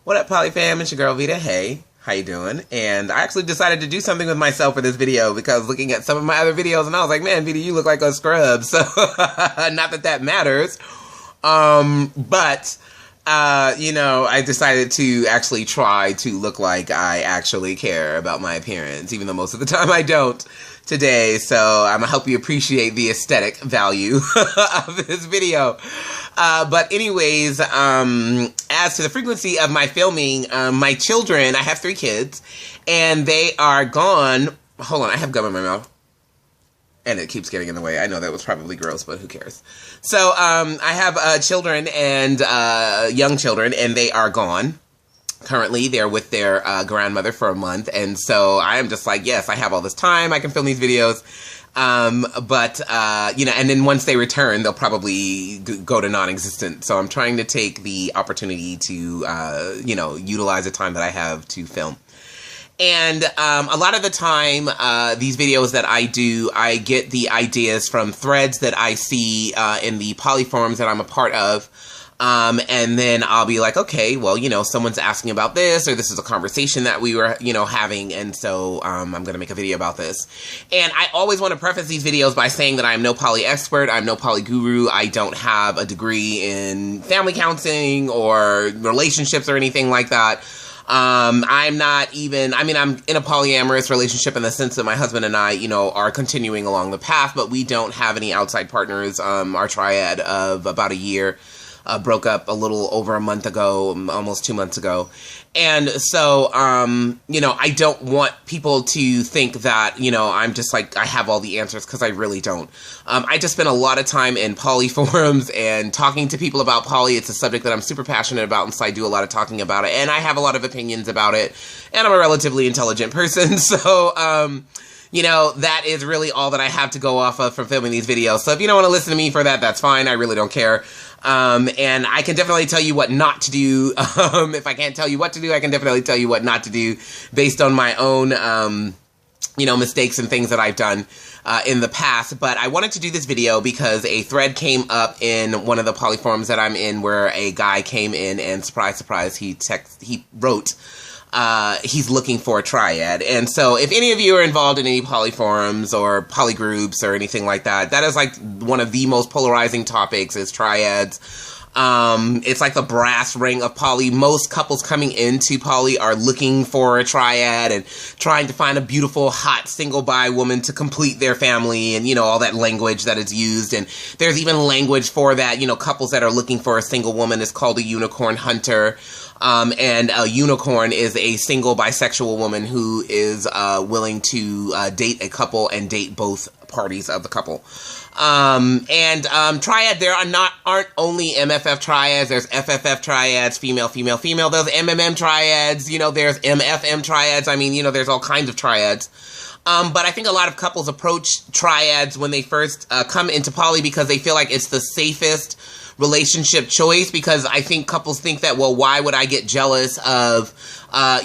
What up, Poly fam? It's your girl Vita. Hey, how you doing? And I actually decided to do something with myself for this video because I was looking at some of my other videos and I was like, man, Vita, you look like a scrub. So, not that that matters. You know, I decided to actually try to look like I actually care about my appearance, even though most of the time I don't today. So I'm gonna help you appreciate the aesthetic value of this video. But anyways, as to the frequency of my filming, my children, I have 3 kids, and they are gone. Hold on, I have gum in my mouth. And it keeps getting in the way. I know that was probably gross, but who cares? So, I have children and young children, and they are gone. Currently, they're with their grandmother for a month, and so I am just like, yes, I have all this time. I can film these videos. You know, and then once they return, they'll probably go to non-existent. So I'm trying to take the opportunity to, you know, utilize the time that I have to film. And a lot of the time, these videos that I do, I get the ideas from threads that I see in the poly forums that I'm a part of. And then I'll be like, okay, well, you know, someone's asking about this, or this is a conversation that we were, you know, having, and so I'm going to make a video about this. And I always want to preface these videos by saying that I'm no poly expert, I'm no poly guru, I don't have a degree in family counseling or relationships or anything like that. I'm not even, I mean, I'm in a polyamorous relationship in the sense that my husband and I, you know, are continuing along the path, but we don't have any outside partners. Our triad of about a year broke up a little over a month ago, almost 2 months ago. And so, you know, I don't want people to think that, you know, I'm just like, I have all the answers, because I really don't. I just spend a lot of time in poly forums and talking to people about poly. It's a subject that I'm super passionate about, and so I do a lot of talking about it, and I have a lot of opinions about it, and I'm a relatively intelligent person, so, you know, that is really all that I have to go off of from filming these videos. So if you don't want to listen to me for that, that's fine. I really don't care. And I can definitely tell you what not to do. If I can't tell you what to do, I can definitely tell you what not to do based on my own, you know, mistakes and things that I've done in the past. But I wanted to do this video because a thread came up in one of the poly forums that I'm in, where a guy came in and, surprise, surprise, he wrote, he's looking for a triad. And so if any of you are involved in any poly forums or poly groups or anything like that, that is like one of the most polarizing topics, is triads. It's like the brass ring of poly. Most couples coming into poly are looking for a triad and trying to find a beautiful, hot, single bi woman to complete their family, and, you know, all that language that is used. And there's even language for that, you know, couples that are looking for a single woman is called a unicorn hunter. And a unicorn is a single bisexual woman who is willing to date a couple and date both parties of the couple. Triad, there aren't only MFF triads, there's FFF triads, female, female, female, there's MMM triads, you know, there's MFM triads, I mean, you know, there's all kinds of triads. But I think a lot of couples approach triads when they first come into poly because they feel like it's the safest relationship choice, because I think couples think that, well, why would I get jealous of,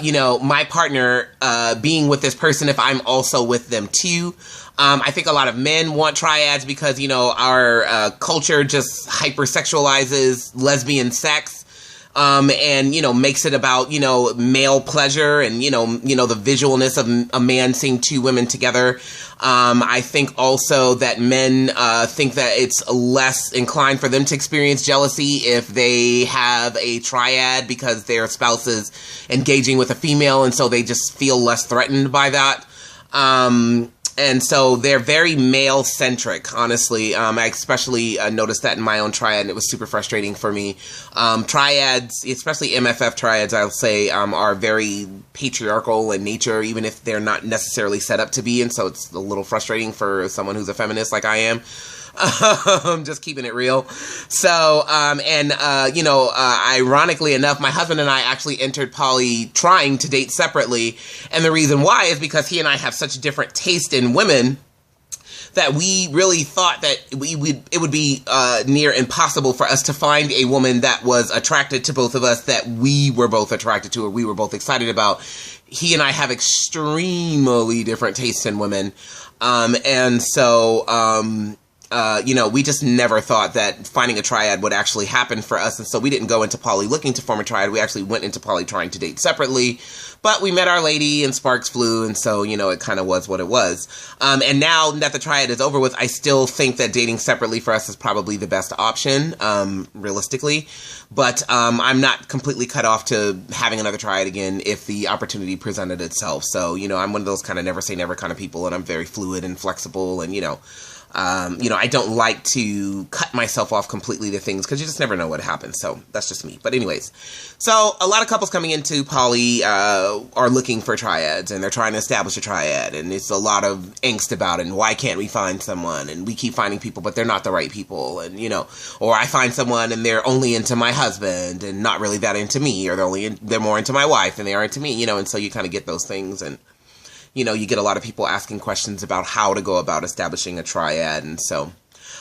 you know, my partner being with this person if I'm also with them too? I think a lot of men want triads because, you know, our culture just hypersexualizes lesbian sex. And, you know, makes it about, you know, male pleasure and, you know, the visualness of a man seeing 2 women together. I think also that men think that it's less inclined for them to experience jealousy if they have a triad because their spouse is engaging with a female, and so they just feel less threatened by that. And so they're very male-centric, honestly. I especially noticed that in my own triad, and it was super frustrating for me. Triads, especially MFF triads, I'll say, are very patriarchal in nature, even if they're not necessarily set up to be, and so it's a little frustrating for someone who's a feminist like I am. Just keeping it real. So, you know, ironically enough, my husband and I actually entered poly trying to date separately. And the reason why is because he and I have such different taste in women that we really thought that it would be near impossible for us to find a woman that was attracted to both of us, that we were both attracted to, or we were both excited about. He and I have extremely different tastes in women. you know, we just never thought that finding a triad would actually happen for us. And so we didn't go into poly looking to form a triad. We actually went into poly trying to date separately. But we met our lady and sparks flew. And so, you know, it kind of was what it was. And now that the triad is over with, I still think that dating separately for us is probably the best option, realistically. But I'm not completely cut off to having another triad again if the opportunity presented itself. So, you know, I'm one of those kind of never say never kind of people, and I'm very fluid and flexible, and, you know, I don't like to cut myself off completely to things because you just never know what happens. So that's just me. But anyways, so a lot of couples coming into poly are looking for triads, and they're trying to establish a triad, and it's a lot of angst about it. And why can't we find someone? And we keep finding people, but they're not the right people. And, you know, or I find someone and they're only into my husband and not really that into me, or they're more into my wife and they are into me, you know, and so you kind of get those things. And, you know, you get a lot of people asking questions about how to go about establishing a triad. And so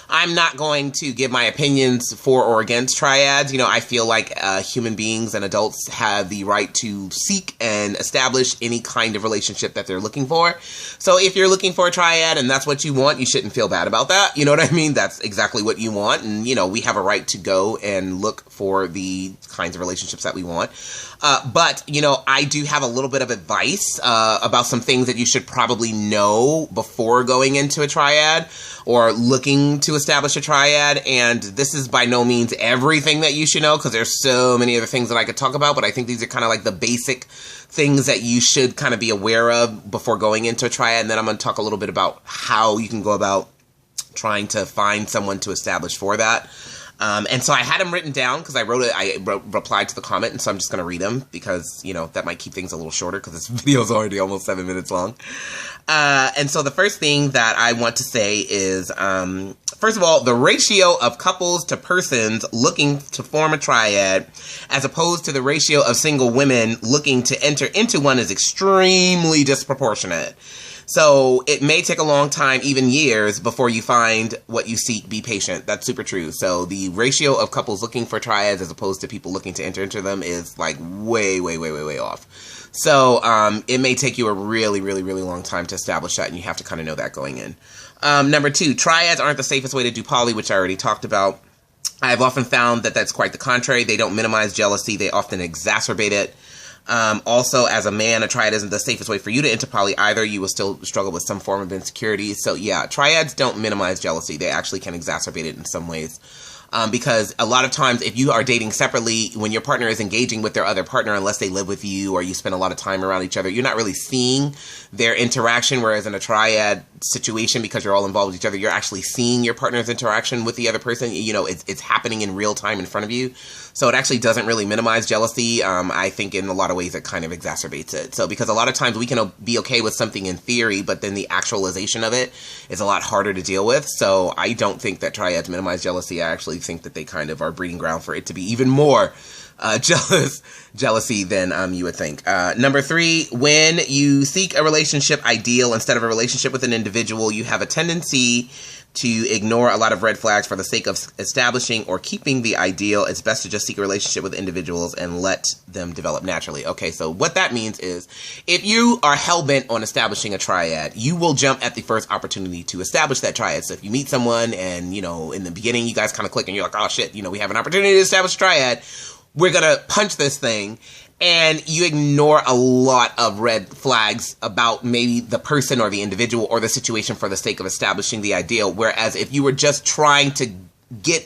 I'm not going to give my opinions for or against triads. You know, I feel like human beings and adults have the right to seek and establish any kind of relationship that they're looking for. So if you're looking for a triad and that's what you want, you shouldn't feel bad about that. You know what I mean? That's exactly what you want. And, you know, we have a right to go and look for the kinds of relationships that we want. But, you know, I do have a little bit of advice about some things that you should probably know before going into a triad or looking to establish a triad. And this is by no means everything that you should know, because there's so many other things that I could talk about, but I think these are kind of like the basic things that you should kind of be aware of before going into a triad. And then I'm going to talk a little bit about how you can go about trying to find someone to establish for that. And so I had them written down because I replied to the comment, and so I'm just going to read them because, you know, that might keep things a little shorter because this video is already almost 7 minutes long. And so the first thing that I want to say is, first of all, the ratio of couples to persons looking to form a triad as opposed to the ratio of single women looking to enter into one is extremely disproportionate. So it may take a long time, even years, before you find what you seek. Be patient. That's super true. So the ratio of couples looking for triads as opposed to people looking to enter into them is like way, way, way, way, way off. So it may take you a really, really, really long time to establish that, and you have to kind of know that going in. Number two, triads aren't the safest way to do poly, which I already talked about. I've often found that that's quite the contrary. They don't minimize jealousy. They often exacerbate it. Also, as a man, a triad isn't the safest way for you to enter poly either. You will still struggle with some form of insecurity. So yeah, triads don't minimize jealousy. They actually can exacerbate it in some ways. Because a lot of times if you are dating separately, when your partner is engaging with their other partner, unless they live with you or you spend a lot of time around each other, you're not really seeing their interaction. Whereas in a triad situation, because you're all involved with each other, you're actually seeing your partner's interaction with the other person. You know, it's happening in real time in front of you. So it actually doesn't really minimize jealousy. I think in a lot of ways it kind of exacerbates it. So because a lot of times we can be okay with something in theory, but then the actualization of it is a lot harder to deal with. So I don't think that triads minimize jealousy. I actually think that they kind of are breeding ground for it to be even more jealousy than you would think. Number three, when you seek a relationship ideal instead of a relationship with an individual, you have a tendency to ignore a lot of red flags for the sake of establishing or keeping the ideal. It's best to just seek a relationship with individuals and let them develop naturally. Okay, so what that means is if you are hell-bent on establishing a triad, you will jump at the first opportunity to establish that triad. So if you meet someone and, you know, in the beginning you guys kind of click and you're like, oh shit, you know, we have an opportunity to establish a triad, we're going to punch this thing. And you ignore a lot of red flags about maybe the person or the individual or the situation for the sake of establishing the ideal. Whereas if you were just trying to get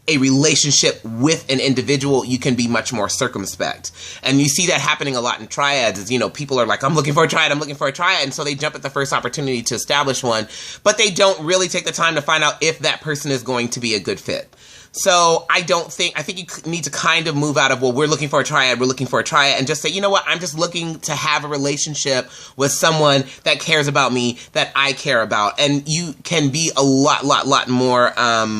a relationship with an individual, you can be much more circumspect. And you see that happening a lot in triads is, you know, people are like, I'm looking for a triad, I'm looking for a triad. And so they jump at the first opportunity to establish one, but they don't really take the time to find out if that person is going to be a good fit. So I think you need to kind of move out of, well, we're looking for a triad, and just say, you know what, I'm just looking to have a relationship with someone that cares about me, that I care about. And you can be a lot more, I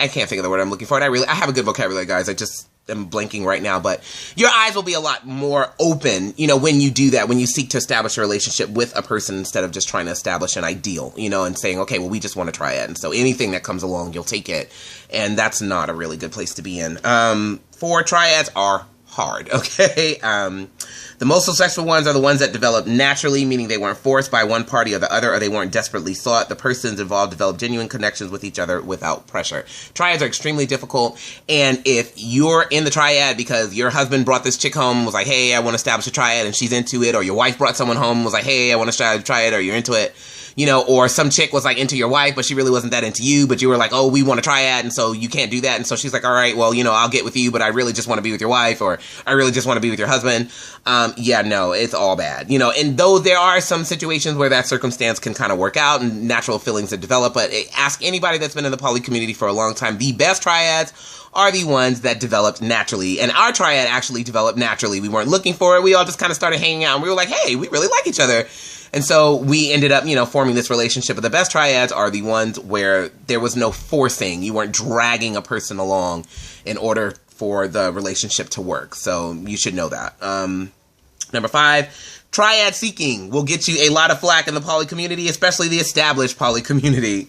can't think of the word I'm looking for. I have a good vocabulary, guys. I just am blanking right now, but your eyes will be a lot more open, you know, when you do that, when you seek to establish a relationship with a person instead of just trying to establish an ideal, you know, and saying, okay, well, we just want a triad. And so anything that comes along, you'll take it. And that's not a really good place to be in. 4, triads are hard, okay? The most successful ones are the ones that develop naturally, meaning they weren't forced by one party or the other, or they weren't desperately sought. The persons involved develop genuine connections with each other without pressure. Triads are extremely difficult, and if you're in the triad because your husband brought this chick home and was like, hey, I want to establish a triad, and she's into it, or your wife brought someone home and was like, hey, I want to establish a triad, or you're into it, you know, or some chick was like into your wife, but she really wasn't that into you, but you were like, oh, we want a triad, and so you can't do that, and so she's like, all right, well, you know, I'll get with you, but I really just want to be with your wife, or I really just want to be with your husband. Yeah, no, it's all bad, you know, and though there are some situations where that circumstance can kind of work out and natural feelings that develop, but ask anybody that's been in the poly community for a long time, the best triads are the ones that developed naturally. And our triad actually developed naturally. We weren't looking for it. We all just kind of started hanging out and we were like, hey, we really like each other. And so we ended up, you know, forming this relationship. But the best triads are the ones where there was no forcing. You weren't dragging a person along in order for the relationship to work. So you should know that. Number 5, triad seeking will get you a lot of flack in the poly community, especially the established poly community,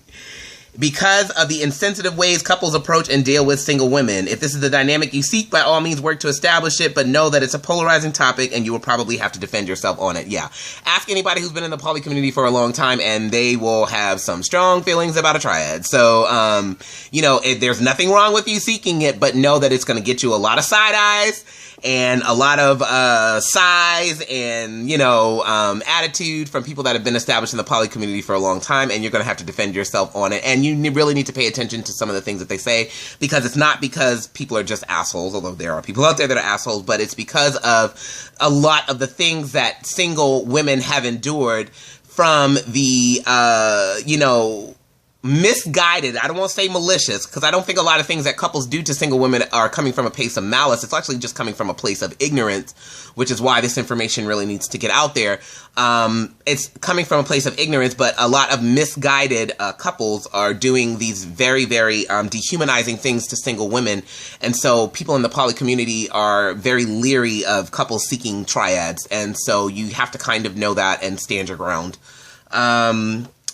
because of the insensitive ways couples approach and deal with single women. If this is the dynamic you seek, by all means work to establish it, but know that it's a polarizing topic and you will probably have to defend yourself on it. Yeah. Ask anybody who's been in the poly community for a long time and they will have some strong feelings about a triad. So, you know, there's nothing wrong with you seeking it, but know that it's going to get you a lot of side eyes and a lot of sighs and, you know, attitude from people that have been established in the poly community for a long time, and you're going to have to defend yourself on it. And you really need to pay attention to some of the things that they say, because it's not because people are just assholes, although there are people out there that are assholes, but it's because of a lot of the things that single women have endured from the, you know, misguided, I don't want to say malicious, because I don't think a lot of things that couples do to single women are coming from a place of malice. It's actually just coming from a place of ignorance, which is why this information really needs to get out there. It's coming from a place of ignorance, but a lot of misguided couples are doing these very, very dehumanizing things to single women. And so people in the poly community are very leery of couples seeking triads. And so you have to kind of know that and stand your ground.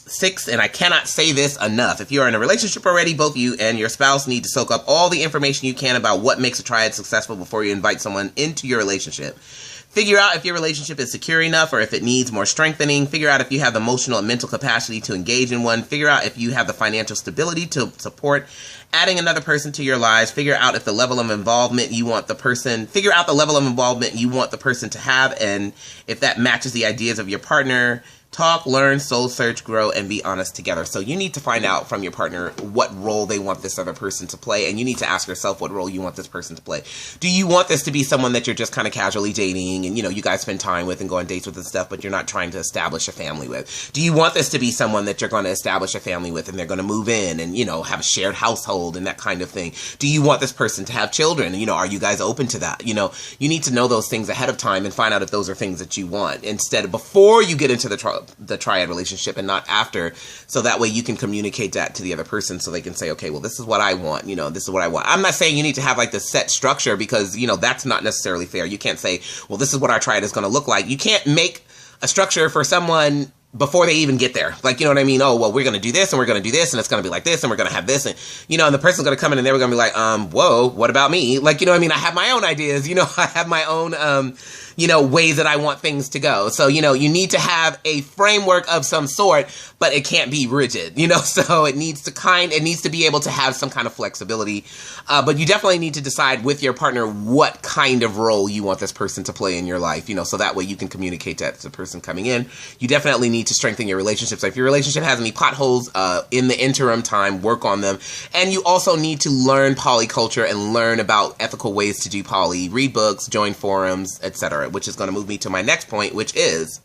6, and I cannot say this enough, if you are in a relationship already, both you and your spouse need to soak up all the information you can about what makes a triad successful before you invite someone into your relationship. Figure out if your relationship is secure enough or if it needs more strengthening. Figure out if you have the emotional and mental capacity to engage in one. Figure out if you have the financial stability to support adding another person to your lives. Figure out if the level of involvement you want the person, figure out the level of involvement you want the person to have, and if that matches the ideas of your partner. Talk, learn, soul search, grow, and be honest together. So you need to find out from your partner what role they want this other person to play, and you need to ask yourself what role you want this person to play. Do you want this to be someone that you're just kind of casually dating and, you know, you guys spend time with and go on dates with and stuff, but you're not trying to establish a family with? Do you want this to be someone that you're going to establish a family with and they're going to move in and, you know, have a shared household and that kind of thing? Do you want this person to have children? And, you know, are you guys open to that? You know, you need to know those things ahead of time and find out if those are things that you want instead of before you get into the triad relationship and not after, so that way you can communicate that to the other person so they can say, okay, well, this is what I want, you know, this is what I want. I'm not saying you need to have like this set structure, because, you know, that's not necessarily fair. You can't say, well, this is what our triad is going to look like. You can't make a structure for someone before they even get there. Like, you know what I mean? Oh, well, we're going to do this and we're going to do this and it's going to be like this and we're going to have this. And, you know, and the person's going to come in and they're going to be like, whoa, what about me? Like, you know what I mean? I have my own ideas, you know, I have my own, you know, ways that I want things to go. So, you know, you need to have a framework of some sort, but it can't be rigid, you know, so it needs to be able to have some kind of flexibility. But you definitely need to decide with your partner what kind of role you want this person to play in your life, you know, so that way you can communicate that to the person coming in. You definitely need to strengthen your relationship. So if your relationship has any potholes in the interim time, work on them. And you also need to learn polyculture and learn about ethical ways to do poly. Read books, join forums, etc., which is going to move me to my next point, which is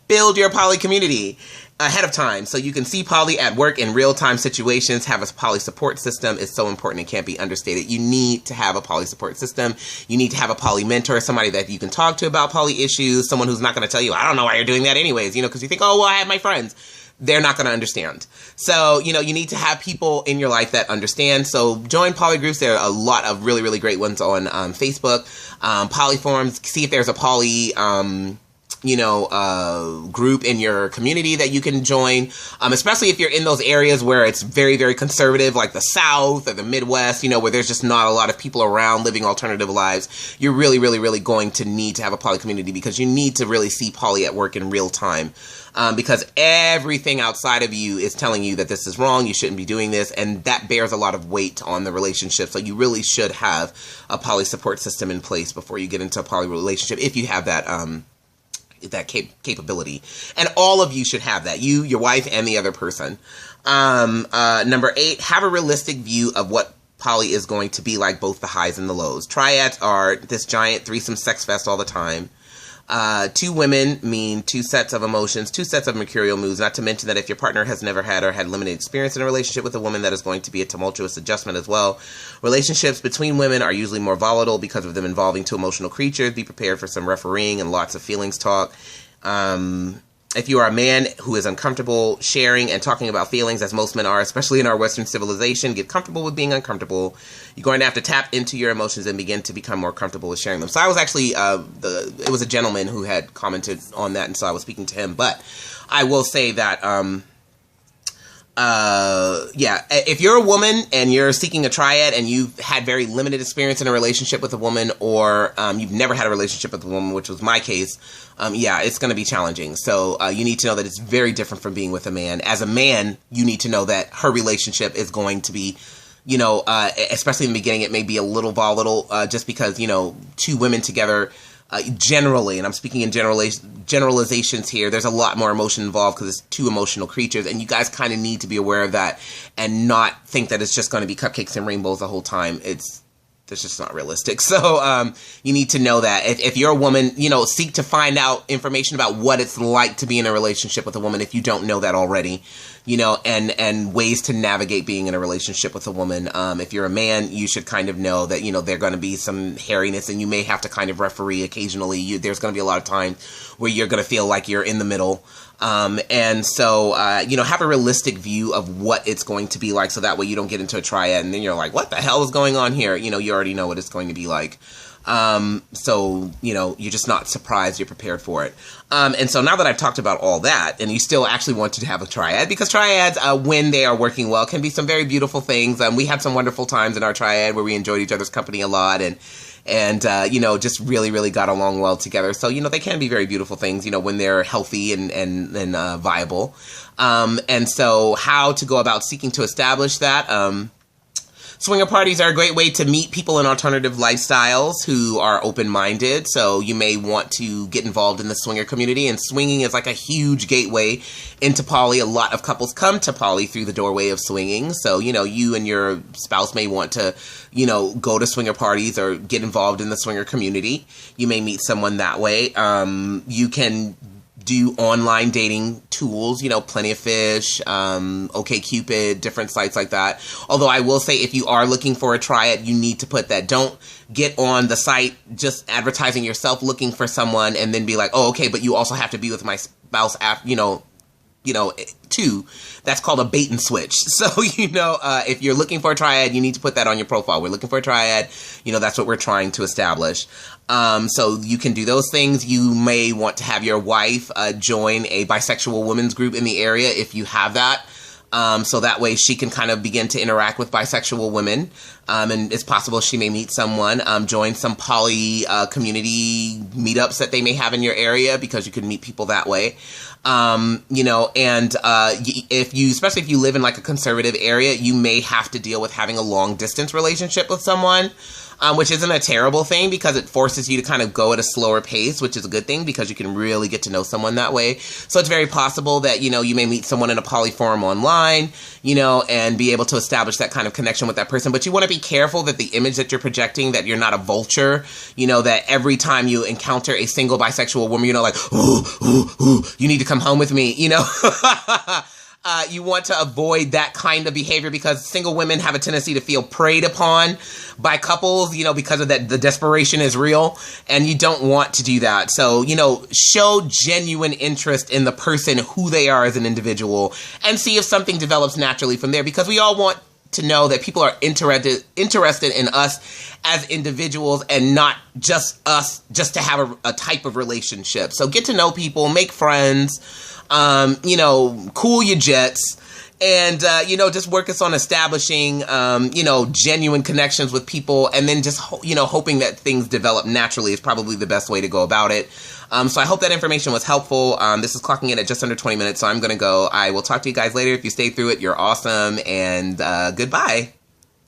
build your poly community ahead of time so you can see poly at work in real-time situations. Have a poly support system is so important and can't be understated. You need to have a poly support system. You need to have a poly mentor, somebody that you can talk to about poly issues, someone who's not going to tell you, I don't know why you're doing that anyways, you know, because you think, oh, well, I have my friends. They're not going to understand. So, you know, you need to have people in your life that understand. So join poly groups. There are a lot of really, really great ones on Facebook, poly forums. See if there's a poly group in your community that you can join, especially if you're in those areas where it's very, very conservative, like the South or the Midwest, where there's just not a lot of people around living alternative lives. You're really, really, really going to need to have a poly community, because you need to really see poly at work in real time. Because everything outside of you is telling you that this is wrong, you shouldn't be doing this, and that bears a lot of weight on the relationship. So you really should have a poly support system in place before you get into a poly relationship, if you have that capability. And all of you should have that, you, your wife, and the other person. Number 8, have a realistic view of what poly is going to be like, both the highs and the lows. Triads are this giant threesome sex fest all the time. 2 women mean 2 sets of emotions, 2 sets of mercurial moods, not to mention that if your partner has never had or had limited experience in a relationship with a woman, that is going to be a tumultuous adjustment as well. Relationships between women are usually more volatile because of them involving 2 emotional creatures. Be prepared for some refereeing and lots of feelings talk. If you are a man who is uncomfortable sharing and talking about feelings, as most men are, especially in our Western civilization, get comfortable with being uncomfortable. You're going to have to tap into your emotions and begin to become more comfortable with sharing them. So I was actually, it was a gentleman who had commented on that, and so I was speaking to him. But I will say that, yeah, if you're a woman and you're seeking a triad and you've had very limited experience in a relationship with a woman, or you've never had a relationship with a woman, which was my case, yeah, it's going to be challenging. So you need to know that it's very different from being with a man. As a man, you need to know that her relationship is going to be, especially in the beginning, it may be a little volatile, just because, 2 women together, generally, and I'm speaking in generalizations here, there's a lot more emotion involved because it's 2 emotional creatures, and you guys kind of need to be aware of that and not think that it's just going to be cupcakes and rainbows the whole time. That's just not realistic. So you need to know that if you're a woman, seek to find out information about what it's like to be in a relationship with a woman if you don't know that already, and ways to navigate being in a relationship with a woman. If you're a man, you should kind of know that, there's going to be some hairiness, and you may have to kind of referee occasionally. There's going to be a lot of times where you're going to feel like you're in the middle. And so, have a realistic view of what it's going to be like, so that way you don't get into a triad and then you're like, what the hell is going on here? You already know what it's going to be like. So, you're just not surprised, you're prepared for it. And so now that I've talked about all that, and you still actually want to have a triad, because triads, when they are working well, can be some very beautiful things. We had some wonderful times in our triad where we enjoyed each other's company a lot, and just really, really got along well together. So, they can be very beautiful things, when they're healthy and viable. And so how to go about seeking to establish that, swinger parties are a great way to meet people in alternative lifestyles who are open-minded. So you may want to get involved in the swinger community, and swinging is like a huge gateway into poly. A lot of couples come to poly through the doorway of swinging. So, you and your spouse may want to, go to swinger parties or get involved in the swinger community. You may meet someone that way. You can do online dating tools, Plenty of Fish, OkCupid, different sites like that. Although I will say, if you are looking for a triad, you need to put that. Don't get on the site just advertising yourself looking for someone and then be like, oh, okay, but you also have to be with my spouse after, too. That's called a bait and switch. So, if you're looking for a triad, you need to put that on your profile. We're looking for a triad. That's what we're trying to establish. So you can do those things. You may want to have your wife join a bisexual women's group in the area if you have that. So that way she can kind of begin to interact with bisexual women. And it's possible she may meet someone, join some poly community meetups that they may have in your area, because you can meet people that way. Especially if you live in like a conservative area, you may have to deal with having a long distance relationship with someone. Which isn't a terrible thing, because it forces you to kind of go at a slower pace, which is a good thing because you can really get to know someone that way. So it's very possible that, you may meet someone in a poly forum online, and be able to establish that kind of connection with that person. But you want to be careful that the image that you're projecting, that you're not a vulture, that every time you encounter a single bisexual woman, like, ooh, you need to come home with me, You want to avoid that kind of behavior, because single women have a tendency to feel preyed upon by couples, because of that, the desperation is real, and you don't want to do that. So, show genuine interest in the person, who they are as an individual, and see if something develops naturally from there, because we all want to know that people are interested in us as individuals and not just us just to have a type of relationship. So get to know people, make friends, you know, cool your jets, and, you know, just work us on establishing, you know, genuine connections with people, and then just, you know, hoping that things develop naturally is probably the best way to go about it. So I hope that information was helpful. This is clocking in at just under 20 minutes, so I'm going to go. I will talk to you guys later. If you stay through it, you're awesome, and goodbye.